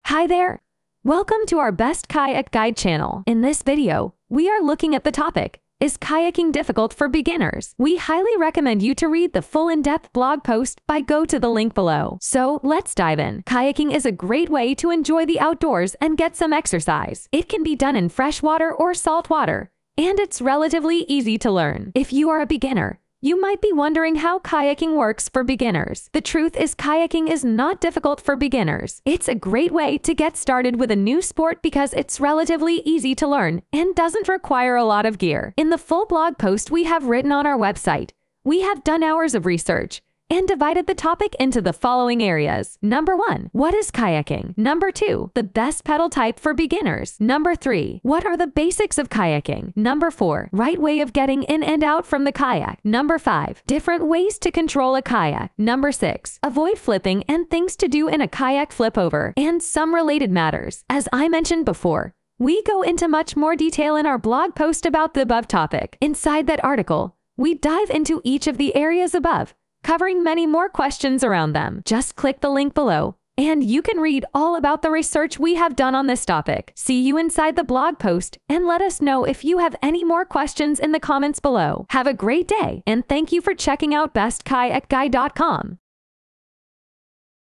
Hi there! Welcome to our Best Kayak Guide channel. In this video, we are looking at the topic, is kayaking difficult for beginners? We highly recommend you to read the full in-depth blog post by go to the link below. So let's dive in. Kayaking is a great way to enjoy the outdoors and get some exercise. It can be done in freshwater or saltwater, and it's relatively easy to learn. If you are a beginner, you might be wondering how kayaking works for beginners. The truth is kayaking is not difficult for beginners. It's a great way to get started with a new sport because it's relatively easy to learn and doesn't require a lot of gear. In the full blog post we have written on our website, we have done hours of research and divided the topic into the following areas. Number 1, what is kayaking? Number 2, the best pedal type for beginners. Number 3, what are the basics of kayaking? Number 4, right way of getting in and out from the kayak. Number 5, different ways to control a kayak. Number 6, avoid flipping and things to do in a kayak flip over, and some related matters. As I mentioned before, we go into much more detail in our blog post about the above topic. Inside that article, we dive into each of the areas above, covering many more questions around them. Just click the link below, and you can read all about the research we have done on this topic. See you inside the blog post, and let us know if you have any more questions in the comments below. Have a great day, and thank you for checking out bestkayakguide.com.